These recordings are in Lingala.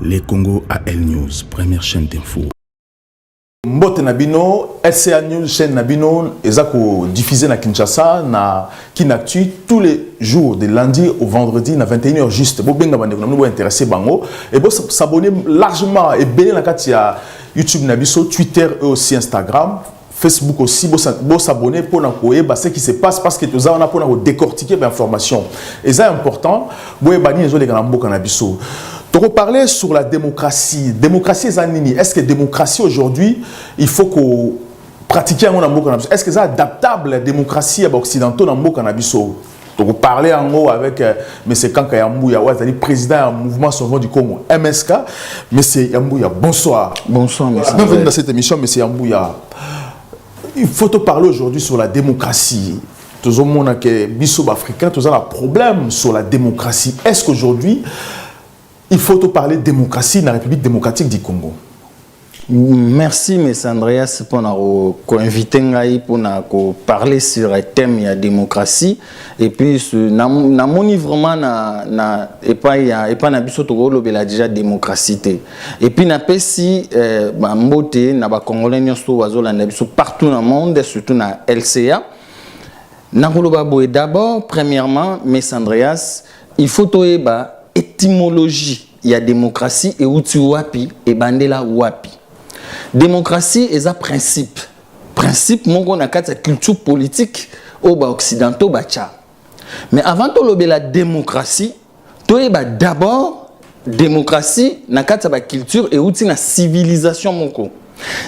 Les Congo AL News, première chaîne d'info. Mbote Nabino, LCA News, chaîne Nabino, ezako diffusé na Kinshasa, na Kinactu, tous les jours, de lundi au vendredi, na 21h juste. Bo benga bande ko nambo intéressé bango et bo s'abonner largement et béné na katia YouTube Nabiso, Twitter et aussi Instagram. Facebook aussi, bon s'abonner pour nous ce qui se passe parce que nous avons pour décortiquer l'information. Et c'est important. Donc, parler sur la démocratie. Démocratie, est-ce que la démocratie aujourd'hui, il faut qu'on pratique un mot cannabis? Est-ce que c'est adaptable la démocratie occidentale dans le cannabis? Donc, parler en haut avec M. Kanka Yambouya, c'est-à-dire président du mouvement sauveur du Congo, MSK. M. Yambouya, bonsoir. Bonsoir, monsieur. Bienvenue dans cette émission, M. Yambouya. Il faut te parler aujourd'hui sur la démocratie. Tout le monde qui est africain, tout ça a un problème sur la démocratie. Est-ce qu'aujourd'hui, il faut te parler de démocratie dans la République démocratique du Congo? Merci, M. Andreas, pour nous inviter pour parler sur le thème de la démocratie. Et puis, dans mon livre, il n'y a pas déjà démocratie. Et puis, si partout dans le monde, surtout dans LCA, d'abord, premièrement, M. Andreas, il faut que étymologie, il y a démocratie et outil wapi et bandela wapi. Démocratie est un principe. Principe, mon a la culture politique au occidentaux bacha. Mais avant de la démocratie, tu d'abord démocratie na la culture et outil la civilisation moko.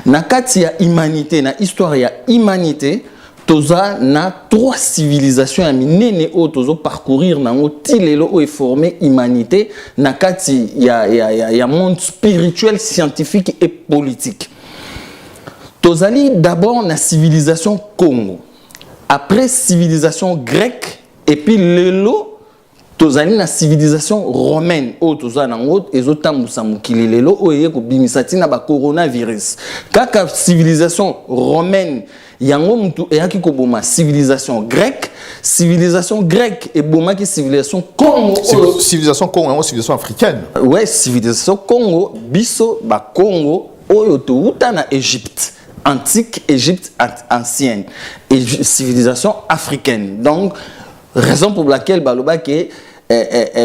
Na ya humanité, na histoire ya humanité. Toza na trois civilisations nene o tozo parcourir na tilelo o former humanité na kati ya monde spirituel, scientifique et politique. Tozali d'abord na civilisation Congo, après civilisation grecque et puis lelo tozali na civilisation romaine o toza na ngot ezotambusa mokili lelo o yeko bimisati na ba coronavirus. Kaka civilisation romaine yango mutu eyaki koboma civilisation grecque et boma ki civilisation Congo. Civilisation Congo, civilisation africaine. Ouais, civilisation Congo, biso ba Congo oyo to uta na Égypte. Antique, Égypte ancienne. Et civilisation africaine. Donc, raison pour laquelle Baloba que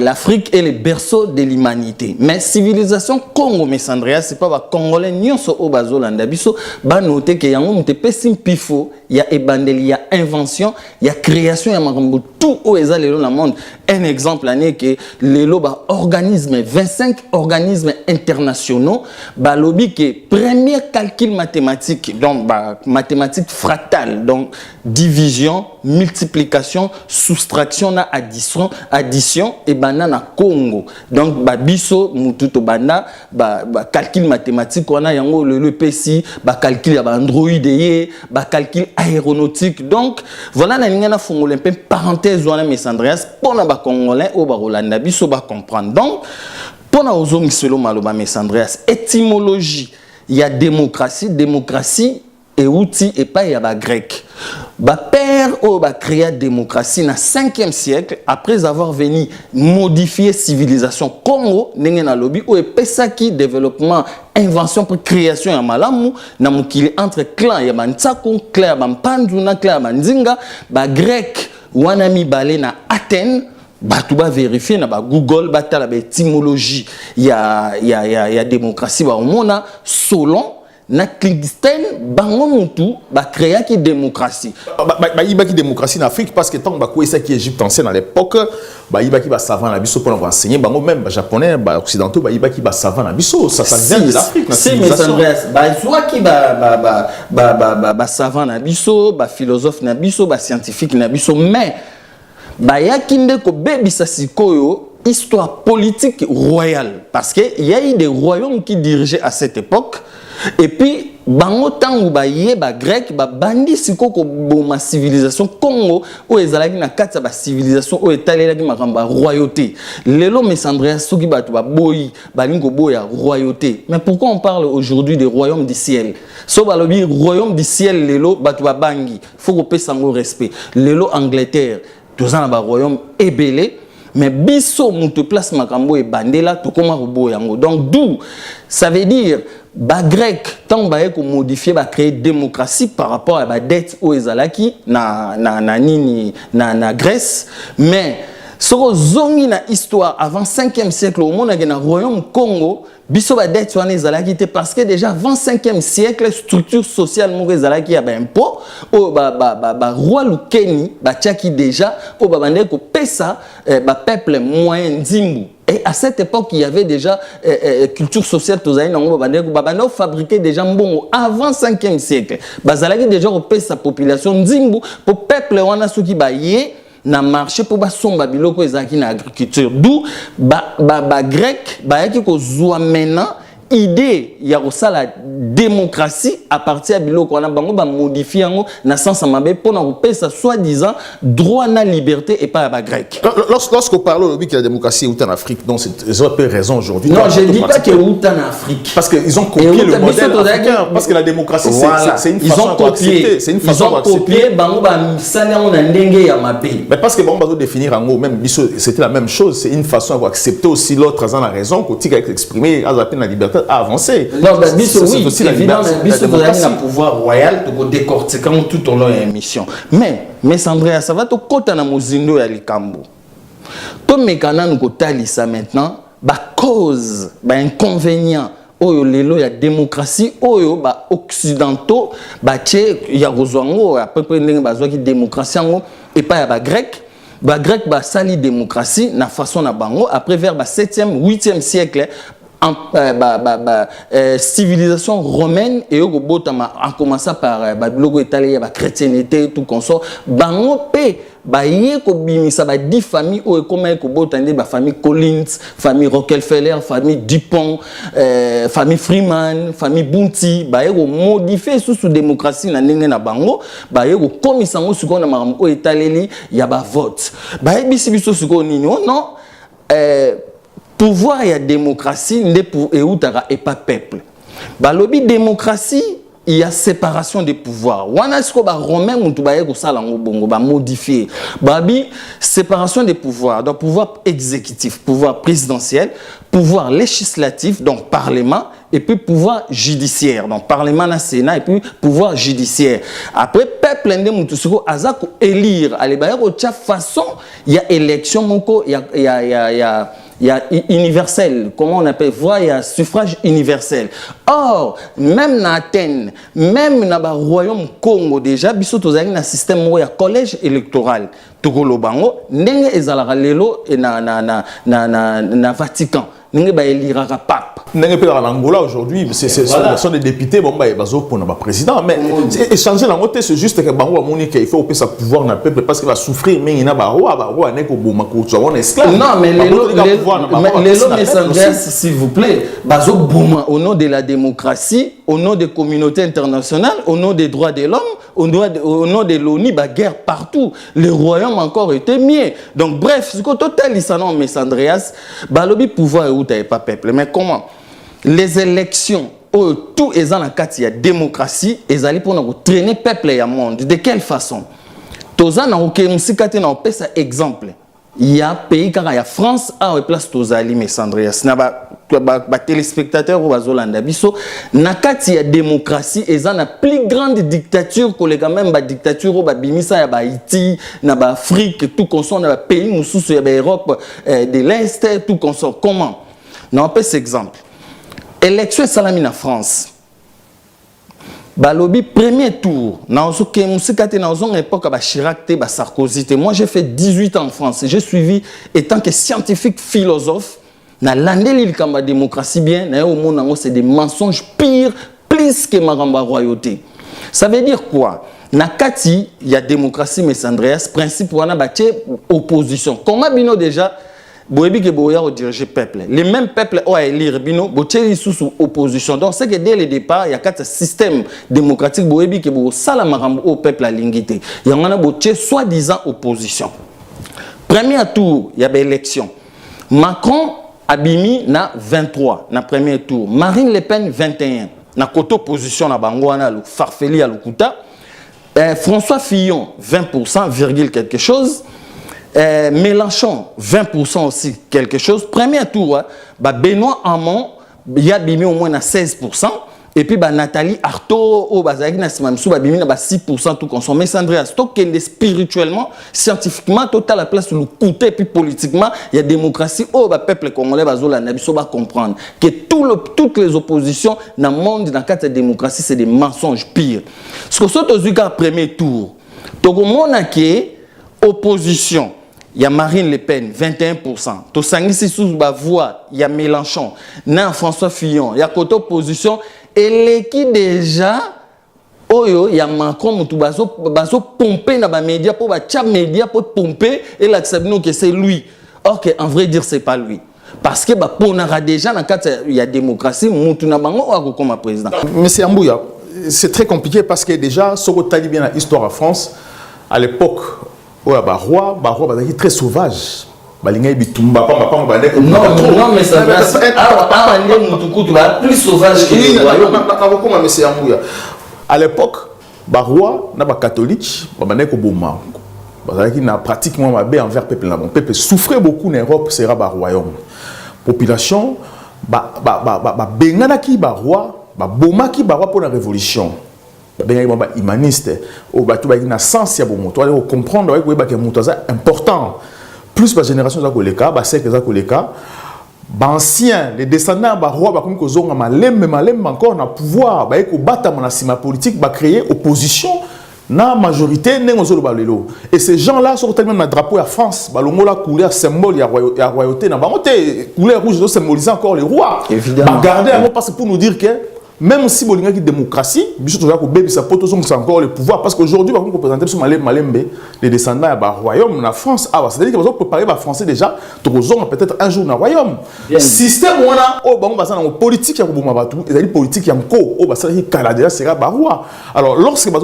l'Afrique est le berceau de l'humanité. Mais civilisation Congo, M. Andreas, c'est pas Congolais, ni au Bazolanda. Biso, ba noter que yango mute pesim pifo, il y a ebandeli, il y a invention, il y a création, il y a tout au ezal dans le monde. Un exemple année que les loba organismes 25 organismes internationaux ba lobby que premier calcul mathématique donc mathématiques fractales donc division, multiplication, soustraction na addition et banana Congo. Donc ba biso mututo banda ba calcul mathématique on a yango le PCI ba calcul ya ba Android ba calcul aéronautique. Donc voilà na ninga na fongole un peu parenthèse on a M. Andreas pour na Congolais au Barolanda biso ba comprendre. Donc pour na ozongi selo maloba M. Andreas étymologie il y a démocratie et outil et pas il y a ba grec. Ba père au ba créé démocratie na 5e siècle après avoir venu modifier civilisation Congo ndenge na lobi o epesaki développement invention pour création ya malamu na mokili entre clan ya bantsako clan ya bampanduna clan ya bandinga ba grec wana mibale na Athènes batu ba vérifier na ba Google batala ba étymologie ya démocratie ba omona selon na Kingston bango mutu ba créa ki démocratie ba démocratie en Afrique parce que tant ba ko esa ki Égypte ancienne à l'époque ba ki ba savant na biso pour enseigner bango même ba japonais ba occidentaux ba ki ba savant na biso ça vient de l'Afrique c'est mais ba soit ki ba savant na biso ba philosophe na biso ba scientifique na biso mais ba yakinde ko bebisa sikoyo histoire politique royale parce que il y a eu des royaumes qui dirigeaient à cette époque. Et puis, bango tangu ba yé ba grec ba bandi siko ko boma civilisation Congo o ezalaki na kati ba civilisation o etalelaki makamba royauté. Lelo M. Andreas soki batu ba boyi balingo boya royauté. Mais pourquoi on parle aujourd'hui des royaumes du ciel? So balobi royaume du ciel lelo batu ba bangi. Faut ko pesango respect. Lelo Angleterre, tous en ba royaume ébélé. mais biso mutu place makambo et bandela to koma robo yango. Donc d'où ça veut dire ba grec tant ba ko modifier ba créer démocratie par rapport à ba dette au ezalaki na Grèce, mais soko zongi na histoire avant 5e siècle au monde na royaume Congo biso ba dette wana ezalaki te parce que déjà avant 5e siècle structure sociale mo ezalaki ya ba impôt o ba roi Lukeni ba tchaki déjà o ba bande ko pesa ba peuple moyen Nzimbu. Et à cette époque, il y avait déjà culture sociale, tout ça, on fabriquait déjà mbongo avant 5e siècle. Bazalaki déjà repère sa population Nzimbu pour peuple wana soki ba yé na marché pour ba somba biloko ezaki na agriculture. D'où ba grec ba yaki ko zwa maintenant idée ya la démocratie à partir de biloko wana bango ba modifier yango na sens mabe pour na repère ça soi-disant droit na liberté et pas ba grec. Lorsqu'on parle aujourd'hui que la démocratie est en Afrique, donc ils ont raison aujourd'hui. Non, je ne dis pas qu'elle est en Afrique. Parce qu'ils ont copié le modèle africain. Parce que la démocratie, c'est une façon d'accepter. C'est une façon d'accepter. Mais parce que bon, on va définir en gros, même c'était la même chose. C'est une façon d'accepter aussi l'autre à la raison, qu'on a exprimé à la liberté à avancer. Non, mais c'est aussi la liberté. Le pouvoir royal, tu peux décortiquer tout au long de l'émission. Mais Andrea, ça va te côté na mozindo ya likambo. To mekana nous kotali ça maintenant, ba cause, ba inconvénient oyo lelo ya démocratie oyo ba occidentaux ba tché ya rozwango à peu près ndenge bazwa ki démocratie ngo et pas ya ba grec ba sali démocratie na façon na bango après vers ba 7e 8e siècle civilisation romaine et au botama en commençant par logo italien la chrétienté tout consort bango pe ba yé ko bimisa ba 10 familles ou comment ko botande ba famille Collins, famille Rockefeller, famille Dupont, famille Freeman, famille Bunti ba yé ko modifier sous démocratie na ndenge na bango ba yé ko komisa ngo suko na makambo italien ya ba vote ba yé bisi biso suko nini non pouvoir et la démocratie et pas peuple. Bah lobby démocratie, il y a séparation des pouvoirs. Wana sko ba romain mutu ba yeko sala ngobongo ba modifier. Babi séparation des pouvoirs, donc pouvoir exécutif, pouvoir présidentiel, pouvoir législatif, donc parlement, et puis pouvoir judiciaire, donc parlement na sénat et puis pouvoir judiciaire. Après peuple ndé mutu siko azako élire, allez ba yeko tcha façon, il y a élection moko, il y a universel, comment on appelle, il y a suffrage universel. Or, même dans Athènes, même dans le royaume Congo déjà, il y a un système où il y a collège électoral. Togolo bango, ndenge ezalaka lelo na Vatican. Ndenge ba éliraka pape. Ndenge pe dans l'Angola aujourd'hui, ce sont des députés bon ba bazo pour na président, mais échanger la moté c'est juste que bango monique il faut sa pouvoir na peuple parce qu'il va souffrir mais il na ba roi ne ko boma ko tu on esclave. Non mais les s'il vous plaît, bazo boma au nom de la démocratie, au nom des communautés internationales, au nom des droits de l'homme, au nom de l'ONU, bah guerre partout. Le royaume encore était mieux. Donc bref, ce que total ça non mais Andreas, bah lobby pouvoir et où t'avais pas peuple. Mais comment les élections tout est dans la carte il y a démocratie et allez pour nous traîner peuple et monde. De quelle façon? Toza na OK musikate na opé ça exemple. Il y a pays car il y a France à place Tozali mais Andreas na ba téléspectateurs ou bazolanda biso na kati ya démocratie eza na plus grande dictature que les quand même ba dictature ou ba bimisa ya ba Haïti na ba Afrique tout consort na ba pays mususu ya ba Europe de l'Est tout consort. Comment? Na on peut cet exemple. Élection salami na France. Balobi premier tour na ozoke musikate na ozon époque ba Chirac te ba Sarkozy te. Moi j'ai fait 18 ans en France, j'ai suivi étant que scientifique philosophe na landeli likamba démocratie bien na au monde nango c'est des mensonges pires plus que maramba royauté. Ça veut dire quoi? Na kati il y a démocratie mais Andreas principe wana batie opposition. Comment bino déjà boyebi ke boya au diriger peuple. Les mêmes peuples ont élire bino botie sous opposition. Donc c'est que dès le départ il y a quatre systèmes démocratiques boyebi ke bo sala marambo au peuple à lingité. Il y en a botie soi-disant opposition. Premier tour, il y a des élections. Macron Abimi na 23 na premier tour, Marine Le Pen 21 na koto opposition na bango na lu farfeli à lukuta, François Fillon 20% virgule quelque chose, Mélenchon 20% aussi quelque chose. Premier tour, hein, bah Benoît Hamon, il y a bimé au moins à 16%. Et puis bah Nathalie Arthaud, oh bah Zagina Simamsou, bah bimé à 6% tout consommé. Andreas Stock spirituellement, scientifiquement, total la place le côté et puis politiquement, il y a démocratie. Oh bah peuple congolais bah zola nabiso va comprendre que toutes les oppositions dans le monde dans le cadre de la démocratie c'est des mensonges pires. Ce que soit au premier tour, Togo monake opposition. Il y a Marine Le Pen, 21%. To sangisi sous ba voix, il y a Mélenchon, nan François Fillon, il y a côté opposition et qui déjà oyo il y a Macron mutu bazo pomper na ba média pour ba tcha média pour pomper et là sabino que c'est lui. Or que en vrai dire c'est pas lui. Parce que bah pour na déjà dans cadre il y a démocratie mutu na bango wa comme président. Monsieur Ambouya, c'est très compliqué parce que déjà Soko tali bien l'histoire en France à l'époque ouais, roi, très sauvage. Non, mais ça va plus sauvage que le royaume. À l'époque, roi, catholique, pratiquement envers le peuple. Le peuple souffrait beaucoup en Europe, c'est le royaume. Population, roi, pour la révolution. Humaniste, sens comprendre que c'est important. Plus la génération anciens, les descendants de roi, malem encore na pouvoir, politique, créer opposition, na majorité, et ces gens-là sont tellement dans le drapeau à France, la couleur symbole de la royauté, la couleur rouge symbolise encore les rois. Regardez, parce que pour nous dire que même si il y a une démocratie, c'est encore le pouvoir. Parce qu'aujourd'hui, on peut présenter les descendants du royaume, la France. C'est-à-dire qu'on peut préparer les Français déjà, peut-être un jour dans le royaume. Le système, on a politique, il y a une politique qui est Canada, c'est le roi. Alors, lorsque le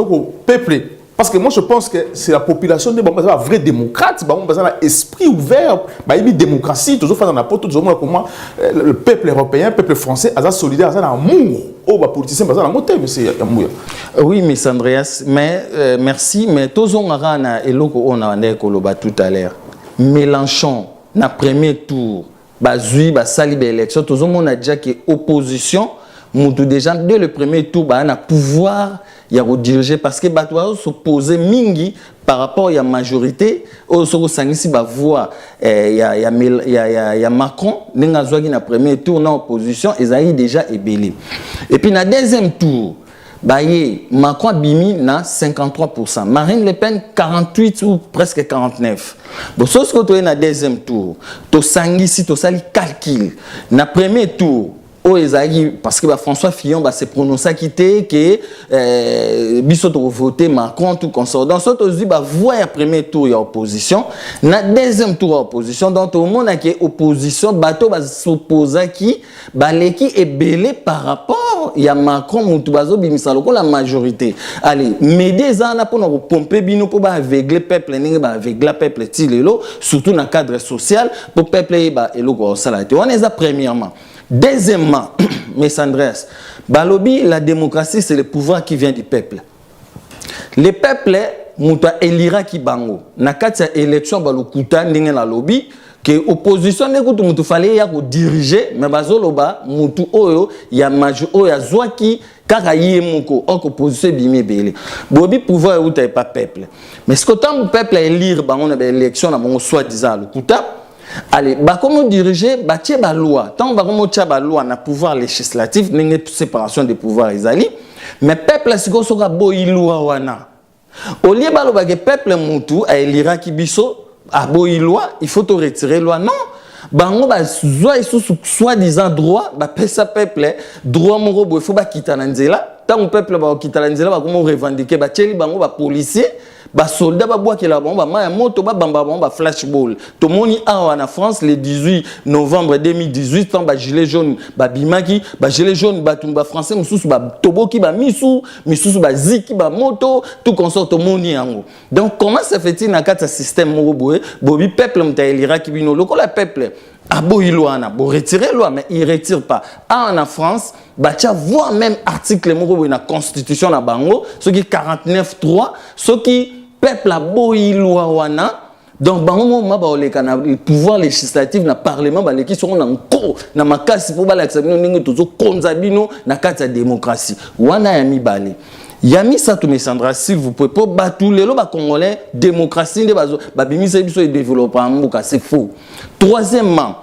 peuple, parce que moi je pense que c'est la population de un vrai démocrate, un esprit ouvert, une démocratie, toujours dans la porte, toujours comment le peuple européen, le peuple français, a solidaire, a amour. Oh, les politiciens, ils ont monsieur Yamouya. Oui, Miss Andreas, mais merci, mais tous on a tout à l'heure. Mélenchon, na premier tour, sali élection, tous on a déjà que opposition, déjà dès le premier tour, on a pouvoir. Il y a rediriger parce que Batouao s'opposer mingi par rapport à la majorité au sangisi ba voix il y a Macron n'engagé na premier tour dans opposition ils ont déjà ébélé et puis na deuxième tour Macron bimi na 53%, Marine Le Pen 48 ou presque 49. Bon ce que tu es na deuxième tour to sangisi to sali calcul na premier tour parce que François Fillon s'est prononcé quitter que biso to voter Macron tout consort dans ce aussi voix à premier tour il y a opposition na deuxième tour opposition donc tout le monde a qui opposition bateau s'opposer qui l'équipe est belé par rapport il y a Macron mutu bazo bimisa loko la majorité allez mais des ans pour nous pomper bino pour aveugler peuple ninga aveugler peuple tilelo surtout dans cadre social pour peuple eloko salate on est à premièrement. Deuxièmement, mes Andreas, Balobi, la démocratie, c'est le pouvoir qui vient du peuple. Le peuple, mouta élira ki bango. Nakati élection balokuta ndenge la lobby que opposition n'écoute moutou fallait ya ko diriger mais bazoloba moutou oyo ya maju oyo ya zwaki kaka yemoko ok opposition bimé belé. Bobi pouvoir ou pas peuple. Mais ce que tant le peuple élire bango na élection na bango soi-disant lokuta. Allez, comment diriger, la loi. Tant que la loi na pouvoir législatif, il y a une séparation des pouvoirs. Mais le peuple, c'est que le loi wana. Au lieu de le peuple moutou, a élira qui biso, a loi, il faut retirer la loi. Non. Bango soi-disant droit, pesa peuple, droit moro il faut quitter l'anzela. Tant que peuple va quitter l'anzela, comment revendiquer, bango policier. Soldats qui la bombe moto flashball to moni en France le 18 novembre 2018 tant gilet jaune bimaki gilet jaune batumba français mususu toboki misu ziki moto tout consort to moni yango donc comment ça fait-il na kata système moroboé bobi peuple mtaelira ki bino lokola peuple aboyiloana bo retirer loi mais il retire pas en France voire même article moroboé na constitution na bango ce qui 49.3 ce qui peuple a boyi loi wana Donc bango ma ba oleka na pouvoir législatif na parlement ba leki sont en cours na makasi pour ba lakisa bino ningi tozo konza bino na kati ya démocratie wana ya mibale Yami Satoumé Sandra, s'il vous plaît, pour battre les Congolais, démocratie, babimisa biso et développement, c'est faux. Troisièmement,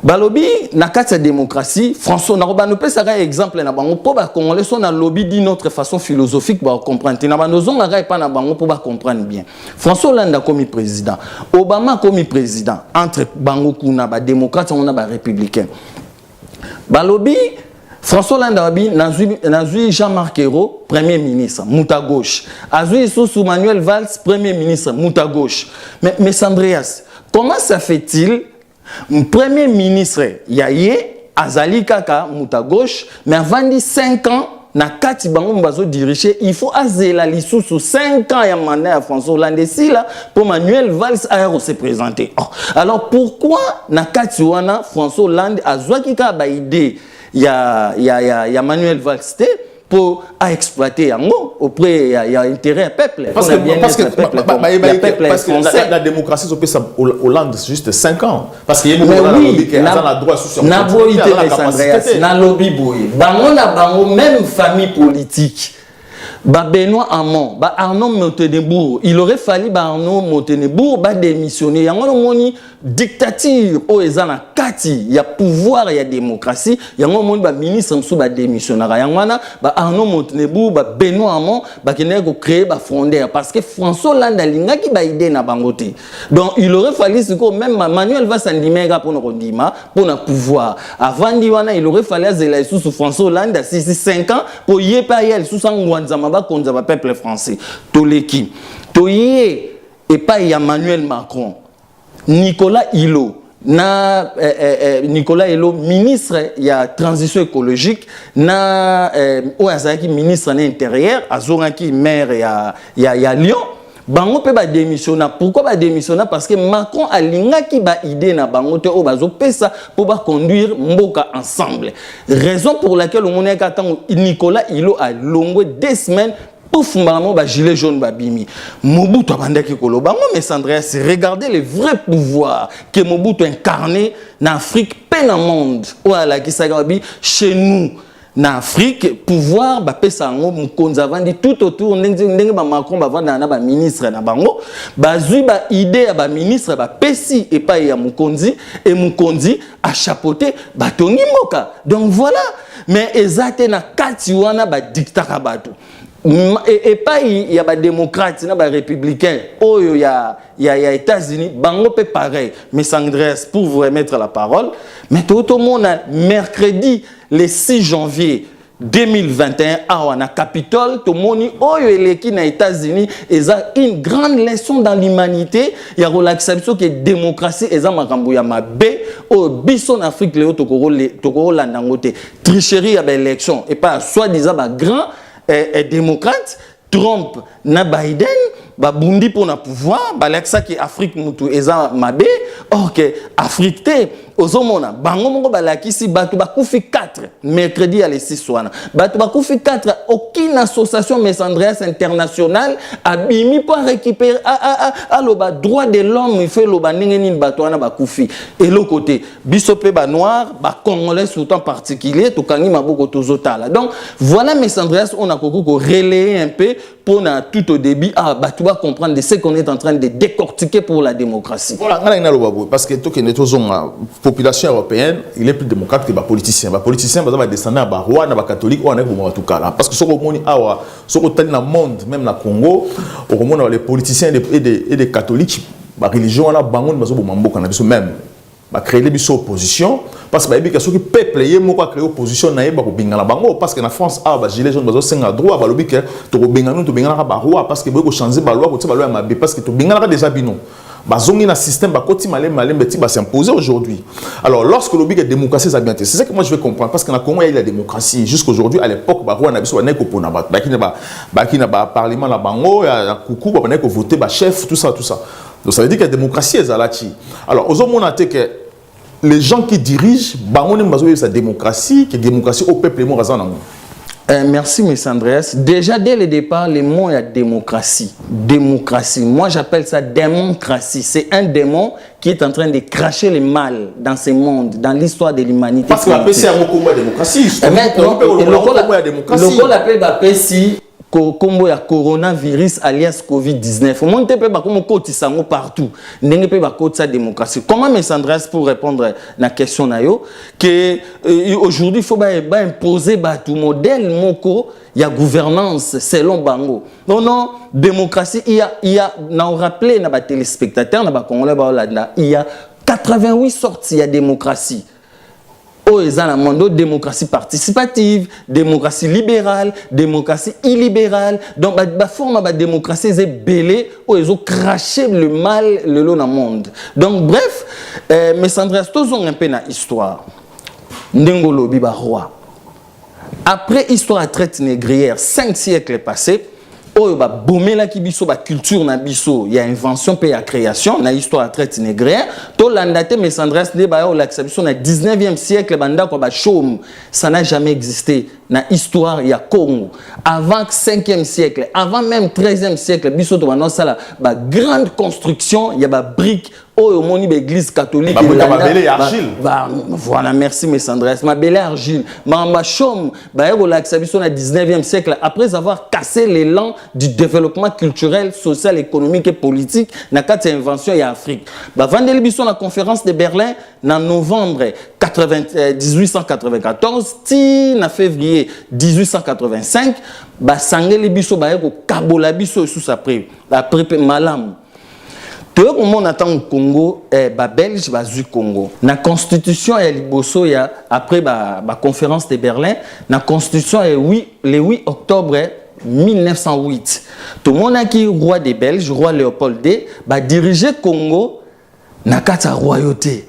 balobi na kati démocratie, François Naroba ne peut ça exemple na bango pour ba Congolais sont na lobby d'une autre façon philosophique pour comprendre. Na banozon na pas na bango pour comprendre bien. François Hollande a commis président, Obama a commis président entre bango kuna ba démocrate on a ba républicain. Balobi François Hollande Nazui Jean-Marc Ayrault, Premier ministre, Mouta gauche. Azui sous Manuel Valls, Premier ministre, Mouta gauche. Mais Andreas, comment ça fait-il Premier ministre, Yaye, Azali Kaka, Mouta gauche, mais avant 5 ans, na kati bango mbazo diriger, il faut azela lisou sous 5 ans ya mandat à François Hollande ici là pour Manuel Valls Ayrault se présenter. Oh. Alors pourquoi na kati wana François Hollande azwaki ka ba idée il y a Manuel Valls pour exploiter yango auprès il y a intérêt à peuple parce que la démocratie ça peut Hollande juste 5 ans parce que il y a droit sur na boité na lobby boy bango na bango même famille politique ba Benoît Hamon, ba Arnaud Montebourg, il aurait fallu ba Arnaud Montebourg ba démissionner. Yango moni dictature o ezana kati, il y a pouvoir, il y a démocratie. Yango moni ba ministre msou ba démissionner. Yango wana ba Arnaud Montebourg, ba Benoît Hamon, ba kene ko créer ba fonder parce que François Hollande alinga ki ba idée na bangote. Donc il aurait fallu ce que même Manuel Valls Ndimega pour nos ndima pour na pouvoir. Avant di wana il aurait fallu azela sous François Hollande à 5 ans pour y pas y sous sangwanzama contre le peuple français. Toleki. Toye et pas Emmanuel Macron. Nicolas Hulot. Nicolas Hulot, ministre de la transition écologique, ministre de l'intérieur, Azoraki maire ya Lyon. Bango pe ba démissionner. Pourquoi ba démissionner? Parce que Macron a lingaki ba idée na bango te o bazo pesa pour ba conduire mboka ensemble. Raison pour laquelle on est attend Nicolas Hulot a longué 2 semaines pour fumamo ba gilet jaune ba bimi. Mobutu abandaki koloba mais Andreas, regardez les vrais pouvoirs que Mobutu incarné en Afrique pe dans monde. Voilà qui ça chez nous. En Afrique, pouvoir, bah, pesa ngo, mkonza vandi tout autour, ndenge ba Macron, ba vanda na ba ministre na bango, ba zui ba idée ba ministre, ba pesi et pas ya mkonzi, et mkonzi a chapeauté, ba tongi moka. Donc voilà. Mais ezate na kati wana ba dictaka bato. Et pas il y a des démocrates, des républicains, il y a États-Unis, bango pe pareil. Mais Andreas, pour vous remettre la parole, mais tout le monde mercredi, le 6 janvier 2021, à la Capitole, tout le monde est aux États-Unis, et ça une grande leçon dans l'humanité. Il y a relaxation qui est démocratie, et ça makambouya mabe, au bison Afrique, le tokoro landangote, tricherie à l'élection, et pas soi-disant grand démocrate, Trump na Biden, ba bundi pour na pouvoir, ba leksa ki Afrique mutu eza mabe, ok, Afrique te, ozomona, bango mongo ba lakisi batu ba kufi 4, mercredi à les 6 wana. Batu ba kufi 4, aucune association Mess Andreas internationale a bimi pour récupérer aloba droit de l'homme, il fait loba ningeni batu wana ba kufi. Et l'autre côté, bisope ba noir, ba congolais sous temps particulier, to kangi maboko tozotala. Donc voilà Mess Andreas, on a beaucoup relayer un peu pour na tout au début tu vas comprendre de ce qu'on est en train de décortiquer pour la démocratie. Voilà, parce que la population européenne, il est plus démocrate que les politiciens. Les politiciens, ils descendent à roi, à catholique, ou à tout cas. Parce que ce qu'on a dans le monde, même au Congo, les politiciens et les catholiques, la religion, même. Créer des oppositions parce que le peuple a créé opposition parce que en France les gens ont droit parce que changer la loi parce que déjà un système qui s'imposer aujourd'hui. Alors lorsque le la démocratie c'est bien, c'est ça que moi je vais comprendre parce que dans Congo il y a la démocratie jusqu'aujourd'hui. À l'époque parlement la bango ya coucou voter chef tout ça. Donc ça veut dire que la démocratie est là. Alors aux hommes on a que les gens qui dirigent, sa démocratie, que la démocratie au peuple est Merci, M. Andreas. Déjà, dès le départ, le mot est démocratie. Démocratie. Moi, j'appelle ça démocratie. C'est un démon qui est en train de cracher le mal dans ce monde, dans l'histoire de l'humanité. Parce que la PC a beaucoup de démocratie. Le appelle la PC comme ya coronavirus alias Covid-19. Au monde peut pas comme côté sango partout. N'engé peut pas côté sa démocratie. Comment M. Andreas pour répondre à la question nayo que aujourd'hui il faut imposer tout modèle moko ya gouvernance selon bango. Non démocratie il y a na rappeler na ba téléspectateurs na ba congolais ba Hollanda il y a 88 sortes il y a démocratie. Oh, ils ont la monde démocratie participative, démocratie libérale, démocratie illibérale. Donc, la forme de démocratie est belée, où ils ont craché le mal le long du monde. Donc, bref, mais Andreas, tous ont un peu dans l'histoire. Ndengolo Biba roi. Après histoire traite négrière, 5 siècles passés, oh, bah, bomé la kibiso, bah, culture na biso, il y a invention puis il y a création, na histoire traite négrière. To l'andate, mais Andreas, ne bah, oh, l'acception na 19e siècle, banda quoi, bah, chaume, ça n'a jamais existé. Na histoire, il y a Congo. Avant 5e siècle, avant même 13e siècle, biso to bana ça la, bah, grande construction, il y a bah, briques. Oh, au monde de l'église catholique. Voilà, merci, M. Andreas. Ma belle argile. Ma chaume, l'acception au 19e siècle, après avoir cassé l'élan du développement culturel, social, économique et politique, dans cette invention en Afrique. Vendez le la conférence de Berlin, en novembre 1894, en février 1885, sangé le biso, kabola biso sous après malam. Tout le monde attend au Congo, Belge, du Congo. La constitution est liboso après la conférence de Berlin. La constitution est le 8 octobre 1908. Tout le monde a qui roi des Belges, roi Léopold II, diriger Congo na kata royauté.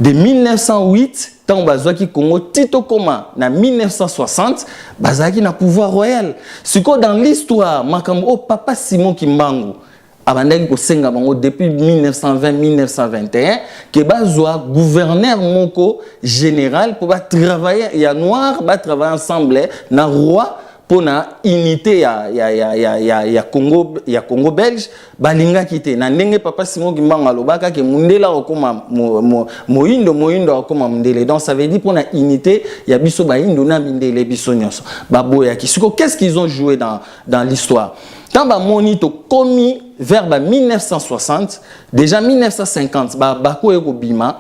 De 1908, tant que Congo Tito Koma na 1960, bazaki na pouvoir royal. Ce que dans l'histoire, makambo papa Simon Kimbangu. Depuis 1920-1921, que bazwa gouverneur moko général pour travailler, il y a noir, travailler ensemble, na roi pour na unité ya Congo belge, balinga kité na ndenge papa Simon Kimbangu lobaka ke mundela okoma moindo okoma mundele. Donc ça veut dire pour na unité ya biso ba indo na mindele biso nyonso. Baboya kisuko, qu'est-ce qu'ils ont joué dans l'histoire? Quand monito commis vers 1960, déjà 1950, bako eko bima,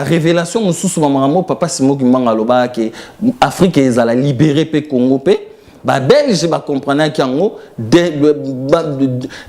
révélation mususu mamango papa Simon Kimbangu aloba ke Afrique ezala libéré pe Congo pe. Belge comprendre qu'en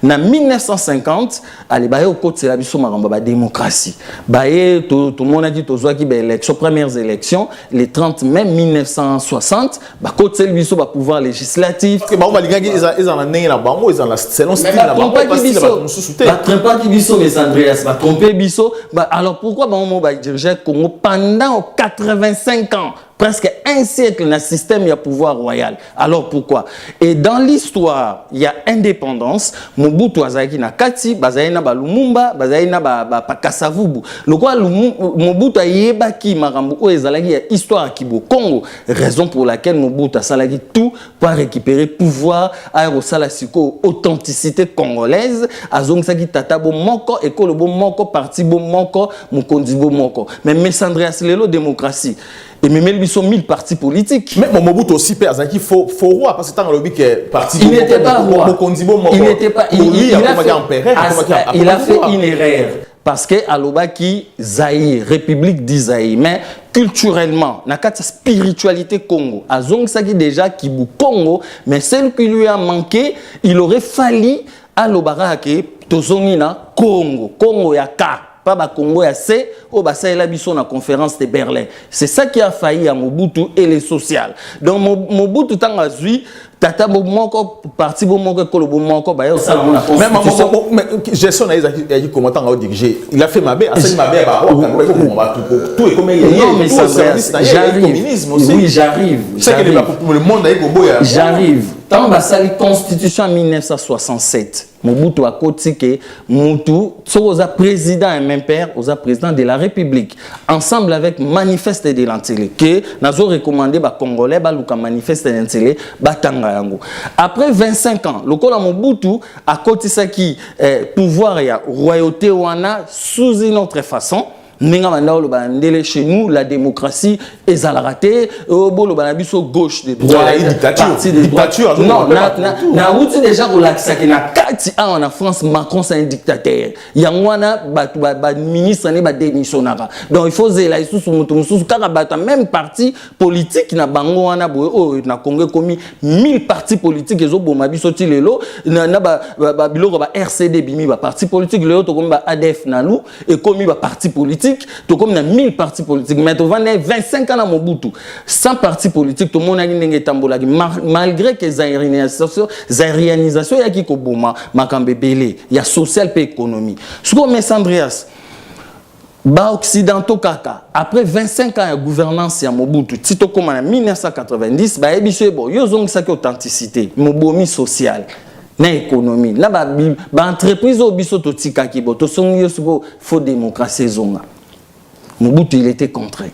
na 1950 allez au côté la biso maramba démocratie tout le monde a dit tozoa ki élection premières élections les 30 mai 1960 côté le biso pouvoir législatif parce que ils en né na bango ils en la selon style na bango parce que ba mususuté tromper ki biso mais Andreas ba tromper biso alors pourquoi diriger Congo pendant 85 ans presque un siècle dans le système, il y a pouvoir royal. Alors pourquoi? Et dans l'histoire, il y a indépendance. Mobutu azaki na Kati, bazali na Lumumba, bazali na Kasavubu. Le quoi Mobutu ayebaki marambo o ezalaki ya histoire kibo Congo. Raison pour laquelle Mobutu asalaki tout pour récupérer pouvoir, aérosala siko authenticité congolaise, azongisaki tata bo moko, école bo moko, parti bo moko, mokonzi bo moko. Mais Andreas lelo démocratie. Et même ils sont 1000 partis politiques. Mais Mobutu aussi père Zaki faux roi parce que tant le que parti il n'était pas roi. Il n'était pas il a fait une erreur parce que Alobaki Zaïre, République d'Isaïe, mais culturellement, na kata spiritualité Congo, azong saki déjà Kibu Congo, mais celle qui lui a manqué, il aurait fallu Alobara ke tozongina Congo ya ka. Pas ba Congo ya C au basa la biso na conférence de Berlin. C'est ça qui a failli à Mobutu et les social. Donc Mobutu tanga zui tata moko parti moko kolobo moko ba yo ça na constitution. Mais gestion na ezaki comment tanga diriger. Il a fait mabe, assez mabe ba tout est comme il y a. Non mais ça j'arrive. Oui, j'arrive. C'est que le monde a boya. J'arrive. Tant ba sali constitution en 1967. Mobutu a côté que Mobutu, soit président et même père, aux président de la République. Ensemble avec Manifeste de l'Antélé, que nous avons recommandé aux Congolais de Manifeste de l'Antélé, après 25 ans, le Kola Mobutu a côté ça qui pouvoir et royauté wana sous une autre façon. Chez nous, la démocratie est à la raté. Gauche de droite, parti de dictature. Non, na déjà relaxé. En France, Macron c'est un dictateur. Il y a un ministre qui démissionné. Donc il faut zéla même parti politique na bango wana boy na Congo commis 1000 partis politiques ezo boma biso ti lelo na ba biloko ba RCD bimi ba parti politique lelo to comme ba ADF nalu et commis ba parti politique tout comme na 1000 partis politiques mais to 25 ans na Mobutu 100 partis politiques tout monde a ndenge tambola malgré que zairianisation ya ki ko boma makambe belé ya social pe économie suko Messandrias ba occidentaux kaka après 25 ans de gouvernance ya Mobutu tito comme en 1990 ba ebiso bo yo zongisa ki authenticité mobomi social na économie là ba entreprise obiso to tika ki bo to songi yo suko faux démocratie zonga Mobutu il était contraint.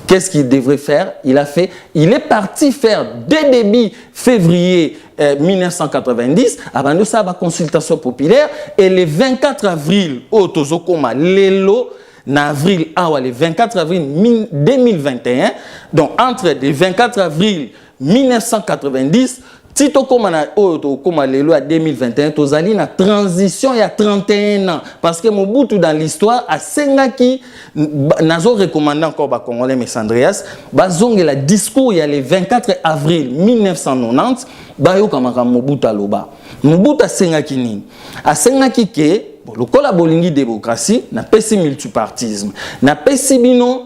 Qu'est-ce qu'il devrait faire? Il est parti faire dès début février 1990 avant de ça la consultation populaire et le 24 avril au Tozokoma lelo en avril le 24 avril 2021 donc entre le 24 avril 1990 Tito comme lelo à 2021 tozali na transition il y a 31 ans parce que Mobutu dans l'histoire a sengaki nazo recommandé encore ba Congolais Messandrias bazonge la discours il y a le 24 avril 1990 ba yo kamaka Mobutu aloba Mobutu sengaki ni a sengaki ke le kola bolingi démocratie na pesi multipartisme na pesi bino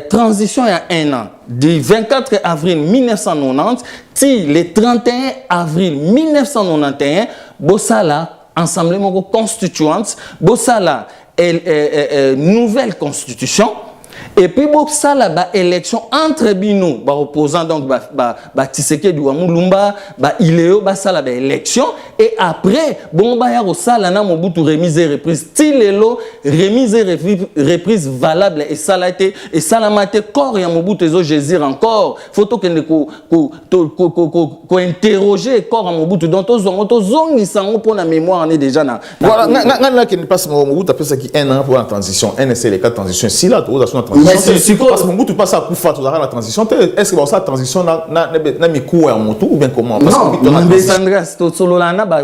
transition il y a un an du 24 avril 1990 le 31 avril 1991 Bossala Assemblement constituante Bossala nouvelle constitution et puis Bossala ba élection entre bino ba opposant donc ba Tshisekedi wa Mulumba ba Ileo ba sala ba élection et après bon ba ya Rosala na Mobutu remise et reprise tilelo remise et reprise valable et salate et salamate corps ya Mobutu ezo Jésus encore photo que ko interroger corps ya Mobutu donc to zongi sango pour la mémoire on est déjà na voilà na qui ne passe Mobutu après ça qui un an pour la transition un c'est les cas de transition si là to transition parce que Mobutu passe à coup fat la transition est-ce que ça transition na mikou ya Mobutu ou bien comment parce que Messandrias to sololana ba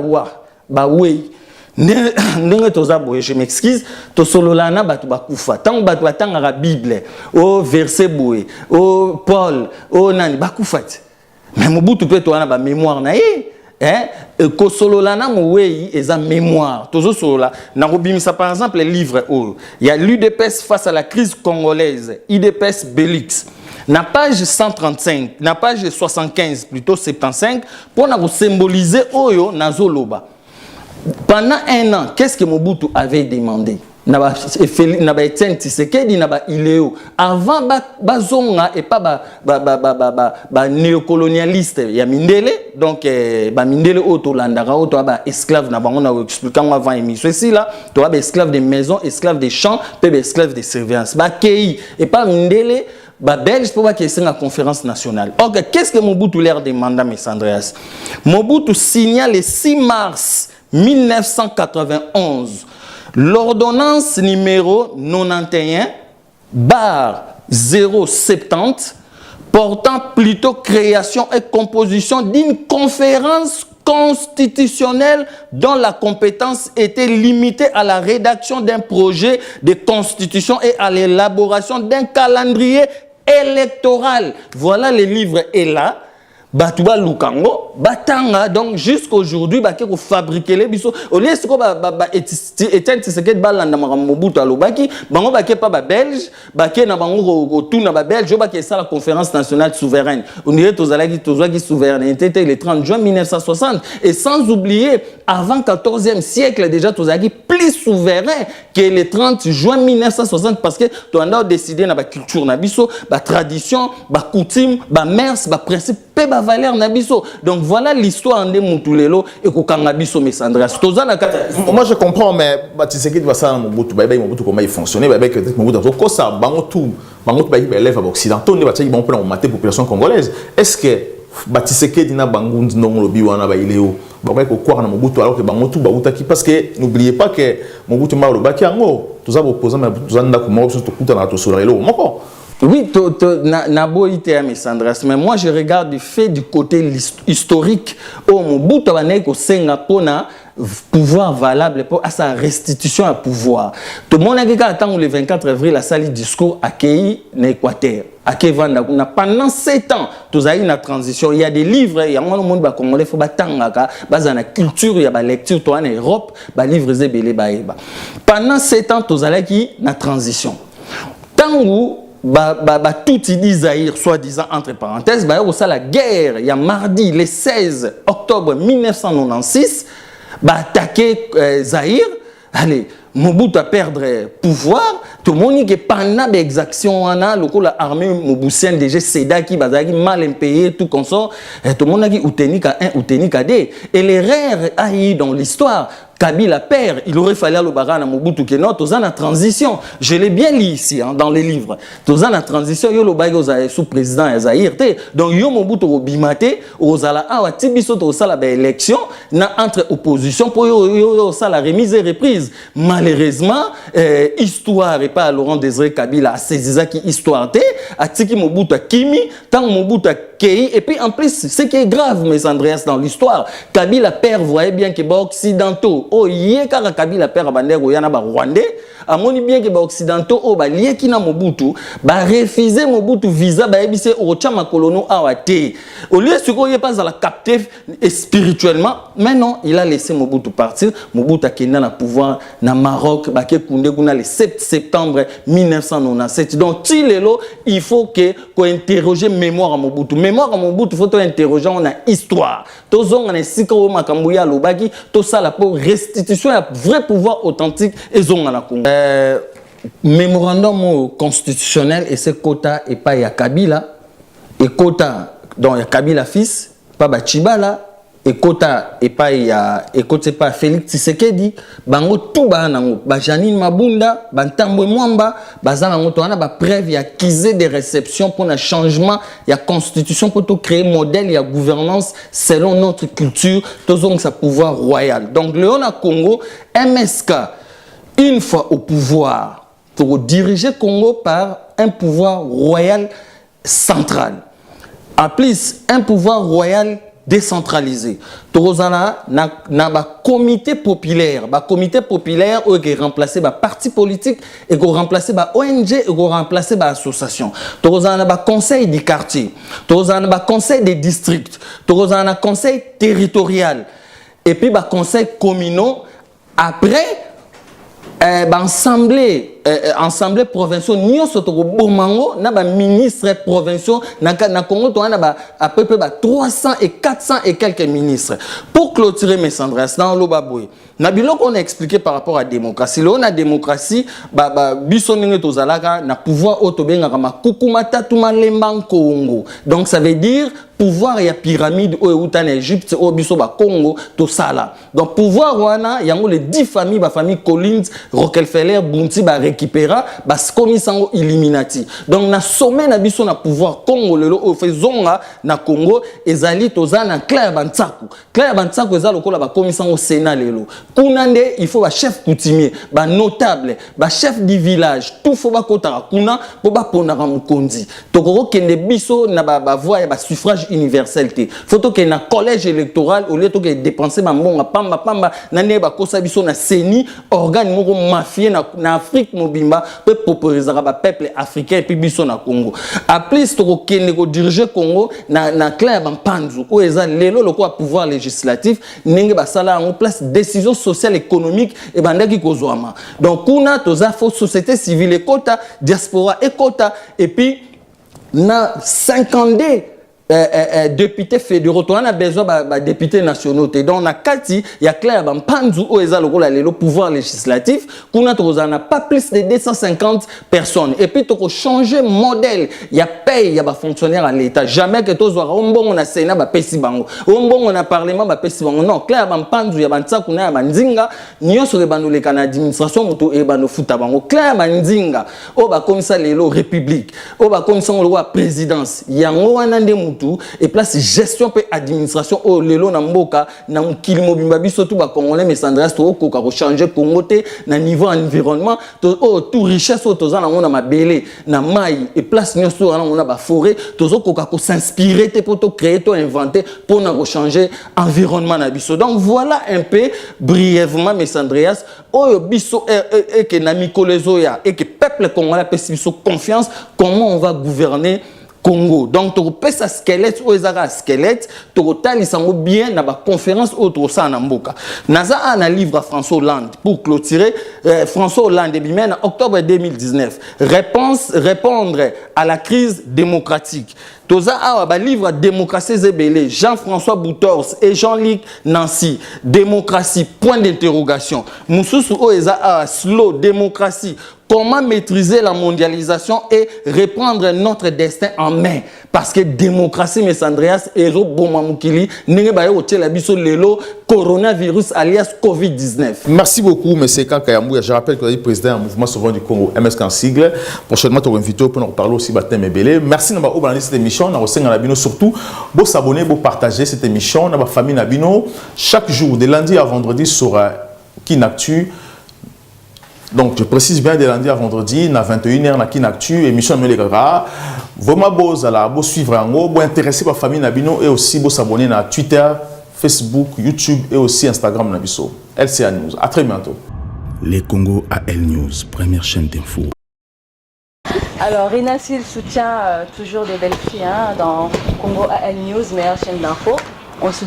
oui ndenge toza boye je m'excuse to sololana batu bakufa tant batu batanga la Bible au verset boye au Paul au nani bakufa mais Mobutu peut to na ba mémoire na ko sololana mouei eza mémoire tozo solola na robimisa par exemple les livres il y a l'UDPS face à la crise congolaise UDPS Bélix na page 135 na page 75 plutôt 75 pour na symboliser oyo nazoloba pendant un an qu'est-ce que Mobutu avait demandé na Etienne Tshisekedi na ba Ileo avant bazonga et pas ba néocolonialiste ya Mindele donc ba Mindele auto landara auto ba esclave na bango na expliquant avant émission ici là to ba esclave de maison esclave de champs pe esclave de surveillance ba kei et pas Mindele ba belge pour que c'est la conférence nationale. OK, qu'est-ce que Mobutu leur demanda Messandrias? Mobutu signa le 6 mars 1991 l'ordonnance numéro 91/070 portant plutôt création et composition d'une conférence constitutionnelle dont la compétence était limitée à la rédaction d'un projet de constitution et à l'élaboration d'un calendrier électoral. Voilà, le livre est là. Batuba Lukango, Batanga, donc jusqu'aujourd'hui, bah, qu'on fabriquer les bisous. Au lieu de Etienne Tshisekedi balanda Mobutu alobaki, bango ba pas ba belge, ba na bango tout na ba belge, ba ça la conférence nationale souveraine. On dirait tozalaki souveraineté le 30 juin 1960 et sans oublier avant 14e siècle déjà tozalaki plus souverain que le 30 juin 1960 parce que tu as décidé na ba culture na biso, ba tradition, ba coutume, ba mœurs, ba principe pe ba valeur na biso. Donc voilà l'histoire de Mutulelo et kokanga biso Messandras. Moi je comprends, mais Tshisekedi va ça Mobutu, Mobutu comment il fonctionnait, avec Mobutu donc ça bangotu ba élève occidentaux ne va pas bon pour mater population congolaise. Est-ce que Tshisekedi na bangundi non lobi wana ba ileo ba ko kwa na Mobutu alors que bangotu ba utaki parce que n'oubliez pas que Mobutu ma lo baki ango tous ça opposant mais tous anda ko mo to kuta na to solelo moko. Oui, Nabo ITM et Sandras, mais moi je regarde du fait du côté historique. Oh, Mobutu a Singapour pouvoir valable pour à sa restitution à pouvoir. Tout le monde a dit attend le 24 avril la salle discours accueilli en Équateur. Pendant 7 ans, tout ça une transition. Il y a des livres, il y a un monde qui congolais faut batanga, base na culture, il y a la lecture toi en Europe, ba livres zebele baeba. Pendant 7 ans, tout ça qui na transition. Tant où tout dit Zaïre, soi-disant entre parenthèses, ça la guerre, il y a mardi, le 16 octobre 1996, attaquer Zaïre, allez, Mobutu a perdre pouvoir, tout le monde qui est pendant des exactions, l'armée Mobusienne déjà Seda qui mal payé, tout comme ça, tout le monde qui outeni ka 1, outeni ka 2, et les rares haïs dans l'histoire. Kabila père, il aurait fallu le barana Mobutu que non, tous en transition. Je l'ai bien lu ici dans les livres. Tous en transition, yo le bago sous président Zaïre. Donc yo Mobutu obimate, ozala awa tibiso to sala ba élection na entre opposition pour yo sala remise et reprise. Malheureusement, histoire et pas Laurent Désiré Kabila saisisa qui histoire té, atiki Mobutu Kimi, tant Mobutu Kei et puis en plus ce qui est grave mes Andreas dans l'histoire, Kabila père voyait bien que ba occidentaux oh yé kaka Kabila père bandère ou yana ba rwandais amoni bien que ba occidentaux oh ba lié ki na Mobutu ba refuser Mobutu visa ba ebise o chama colono awate au lieu ce qu'on y pas à la capter spirituellement mais non il a laissé Mobutu partir. Mobutu a kena na pouvoir na Maroc ba ke kunde kuna le 7 septembre 1997. Donc tilelo il faut que qu'on interroger mémoire à Mobutu. Mémoire à Mobutu faut interroger on a histoire tozong na sika o makambo ya lobaki to sala pour restitution à vrai pouvoir authentique et zonga na Congo. Mémorandum constitutionnel et ce quota et pas ya Kabila et quota donc ya Kabila fils pas Bachibala et quota et pas ya et quota pas Félix Tshisekedi bango tout ba nango ba Janine Mabunda Bantambwe Mwamba bazana ngoto wana ba preuve ya kizé des réceptions pour un changement ya constitution pour tout créer modèle ya gouvernance selon notre culture tozong sa pouvoir royal. Donc Léona Congo MSK une fois au pouvoir pour diriger Congo par un pouvoir royal central. En plus un pouvoir royal décentralisé. Torozana na ba comité populaire qui remplacé ba parti politique et qui remplacé ba ONG et qui remplacé ba association. Torozana ba conseil du quartier, Torozana ba conseil des districts, Torozana conseil territorial et puis ba conseil communaux après ensemble provinciaux nyonso to bomango na ba ministres provinciaux na Congo to na ba à peu près 300 et 400 et quelques ministres. Pour clôturer mes Sandras dans l'Obaboué na biloko on a expliqué par rapport à démocratie. Là on a démocratie biso ninge tozalaka na pouvoir otobenga kama kukumata tumalemba Congo. Donc ça veut dire pouvoir ya pyramide au en Égypte au biso ba Congo to sala. Donc pouvoir wana yango les 10 familles ba famille Collins, Rockefeller, Bounty ba récupéra ba komi sango Illuminati. Donc na sommet na biso na pouvoir Congo lelo o fezonga na Congo ezali tozana Claire Bantsaku. Claire Bantsaku ezali lokola ba komi sango Sénat lelo. Kunande il faut ba chef coutumier, ba notable, ba chef du village, tout faut ba kota kuna po ba ponaka mukonzi. Tokoro kende biso na ba voix ba suffrage universalité. Faut que na collège électoral au lieu de dépenser ma mbonga pamba na ne ba kosa biso na CENI organe moko mafia na Afrique mobimba peut proposer ba peuple africain et puis biso na Congo. A plus to kende ko diriger Congo na Claire Bampanzu o eza lelo loko a pouvoir législatif ninge ba sala en place décision sociale économique et bandaki kozwama. Donc kuna toza fo société civile et quota diaspora et quota et puis na 52 députés fédéraux, on a besoin de députés nationaux. Donc, na kati, il y a clair, panzu o eza le pouvoir législatif, qu'on a pas plus de 250 personnes. Et puis, tu as changé modèle. Il y a paye, il y a fonctionnaire à l'État. Jamais que tu on a Sénat, on a Parlement, non, clair, panzu, il y a Bantsakuna, Bandinga, Nyo sur les administration, moto et bano futabango. Clair, Bandinga, Oba comme ça, les République, Oba comme ça, le présidence. Yango anande mutu et place gestion et administration au lelo na mboka na mukili mobimba biso tout ba congolais mais Sandras to ko ka changer Congo te na niveau environnement to tout richesse to za na mabele na mai et place nyoso na on a ba forêt to zo ko ka s'inspirer te pour to créer to inventer pour na changer environnement na biso. Donc voilà un peu brièvement mes Andreas oyo biso et que na mikolezo ya et que peuple congolais peut biso confiance comment on va gouverner Congo. Donc, tu peux sa squelette ou ezara squelette, tu peux bien dans la conférence autre ça en Mboka. Naza a un livre à François Hollande pour clôturer. François Hollande, en octobre 2019, répondre à la crise démocratique. Toza a un livre Démocratie Zébélé, Jean-François Boutors et Jean-Luc Nancy. Démocratie, point d'interrogation. Moussous ou eza slow, démocratie. Comment maîtriser la mondialisation et reprendre notre destin en main? Parce que démocratie, mes Andreas, Ero Bomamukili, Nengebaye Otela Biso Lelo, coronavirus alias Covid-19. Merci beaucoup, M. Kankayamou. Je rappelle que vous êtes président du mouvement souverain du Congo, MSK en sigle. Prochainement, tu vas inviter pour nous parler aussi de Baptême et Bélé. Merci de nous avoir cette émission. Nous avons surtout de s'abonner, de partager cette émission. Dans la famille Nabino, chaque jour, de lundi à vendredi, sur Kinactu. Donc, je précise bien de lundi à vendredi, à 21h, na Kinactu, émission de Melegara. Vraiment, vous suivre en haut, vous intéresser par la famille Nabino et aussi vous s'abonner à Twitter, Facebook, YouTube et aussi Instagram Nabiso. LCA News. À très bientôt. Les Congo AL News, première chaîne d'info. Alors, Rina Sil soutient toujours des belles filles dans Congo AL News, meilleure chaîne d'info. On soutient